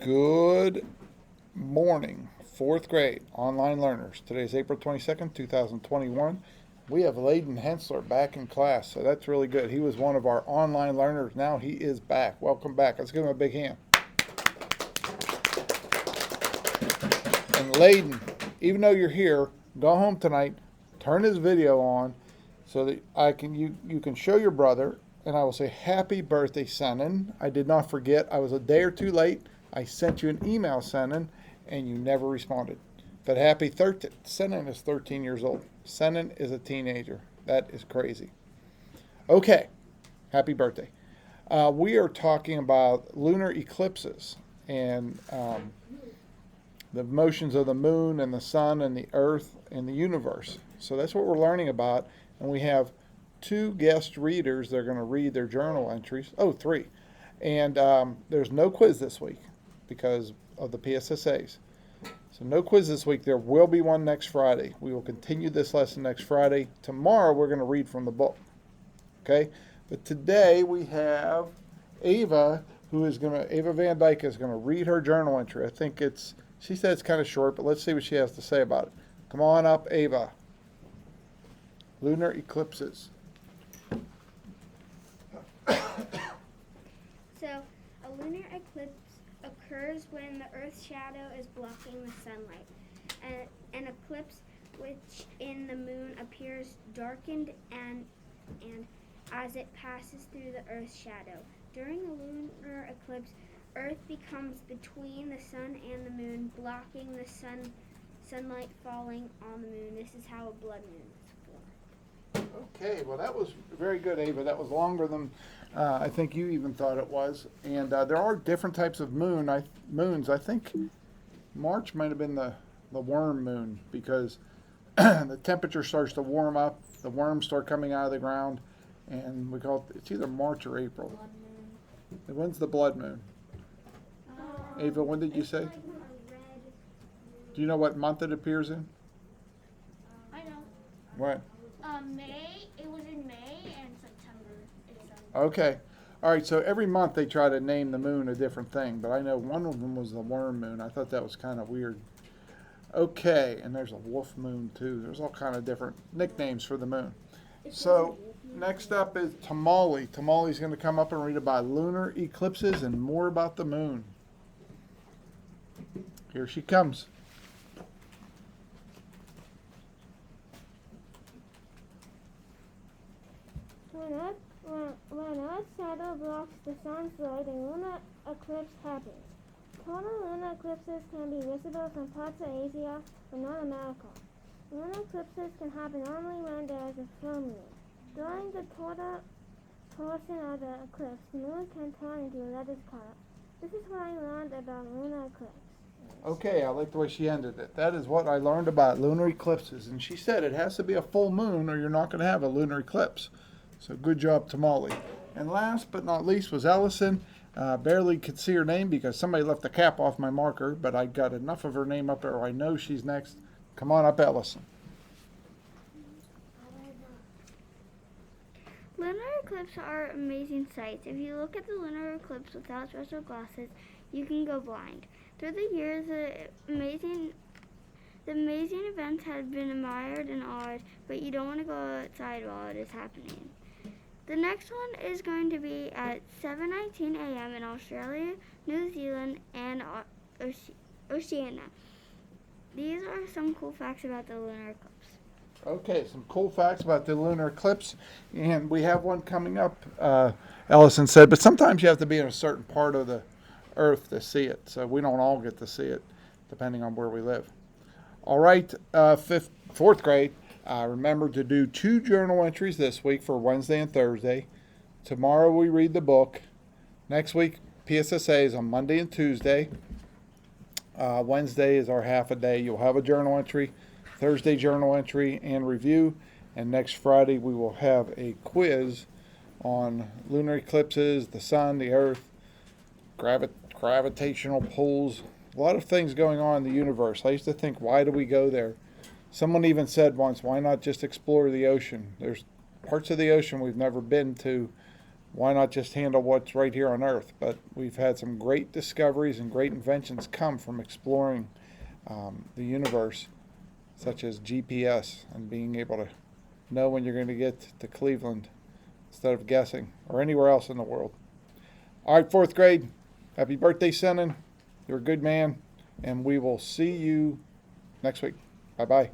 Good morning, fourth grade online learners. Today is April 22nd, 2021. We have Layden Hensler back in class, so that's really good. He was one of our online learners. Now he is back. Welcome back. Let's give him a big hand. And Layden, even though you're here, go home tonight, turn his video on so that you can show your brother, and I will say happy birthday, Senan. I did not forget. I was a day or two late. I sent you an email, Senan, and you never responded. But happy 13. Senan is 13 years old. Senan is a teenager. That is crazy. Okay, happy birthday. We are talking about lunar eclipses and the motions of the moon and the sun and the earth and the universe. So that's what we're learning about. And we have two guest readers. They're going to read their journal entries. Oh, three. And there's no quiz this week because of the PSSAs. So no quiz this week. There will be one next Friday. We will continue this lesson next Friday. Tomorrow we're going to read from the book. Okay? But today we have Ava, Ava Van Dyke is going to read her journal entry. She said it's kind of short, but let's see what she has to say about it. Come on up, Ava. Lunar eclipses. So, a lunar eclipse occurs when the Earth's shadow is blocking the sunlight. An eclipse which in the moon appears darkened and as it passes through the Earth's shadow. During a lunar eclipse, Earth becomes between the sun and the moon, blocking the sunlight falling on the moon. This is how a blood moon is formed. Okay, well that was very good, Ava. That was longer than I think you even thought it was. And there are different types of moons. I think March might have been the worm moon because the temperature starts to warm up, the worms start coming out of the ground, and we call it's either March or April. Blood moon. When's the blood moon? Ava, when did you say? Like a red. Do you know what month it appears in? I know. What? May. It was in May and September. Okay. All right, so every month they try to name the moon a different thing, but I know one of them was the worm moon. I thought that was kind of weird. Okay, and there's a wolf moon too. There's all kind of different nicknames for the moon. So next up is Tamale. Tamale's going to come up and read about lunar eclipses and more about the moon. Here she comes. When Earth's shadow blocks the sun's light, a lunar eclipse happens. Total lunar eclipses can be visible from parts of Asia but not America. Lunar eclipses can happen only when there is a full moon. During the total portion of the eclipse, the moon can turn into a reddish color. This is what I learned about lunar eclipse. Okay, I like the way she ended it. That is what I learned about lunar eclipses. And she said it has to be a full moon or you're not going to have a lunar eclipse. So good job, Tamale. And last but not least was Ellison. Barely could see her name because somebody left the cap off my marker, but I got enough of her name up there. I know she's next. Come on up, Ellison. Lunar eclipses are amazing sights. If you look at the lunar eclipse without special glasses, you can go blind. Through the years, the amazing events have been admired and awed, but you don't want to go outside while it is happening. The next one is going to be at 7:19 a.m. in Australia, New Zealand, and Oceania. These are some cool facts about the lunar eclipse. Okay, some cool facts about the lunar eclipse. And we have one coming up, Ellison said, but sometimes you have to be in a certain part of the earth to see it. So we don't all get to see it, depending on where we live. All right, fourth grade. Remember to do 2 journal entries this week for Wednesday and Thursday. Tomorrow we read the book. Next week, PSSA is on Monday and Tuesday. Wednesday is our half a day. You'll have a journal entry, Thursday journal entry and review. And next Friday we will have a quiz on lunar eclipses, the sun, the earth, gravitational pulls, a lot of things going on in the universe. I used to think, why do we go there? Someone even said once, why not just explore the ocean? There's parts of the ocean we've never been to why not just handle what's right here on Earth? But we've had some great discoveries and great inventions come from exploring the universe, such as GPS and being able to know when you're going to get to Cleveland instead of guessing, or anywhere else in the world. All right, 4th grade, happy birthday, Senan. You're a good man, and we will see you next week. Bye-bye.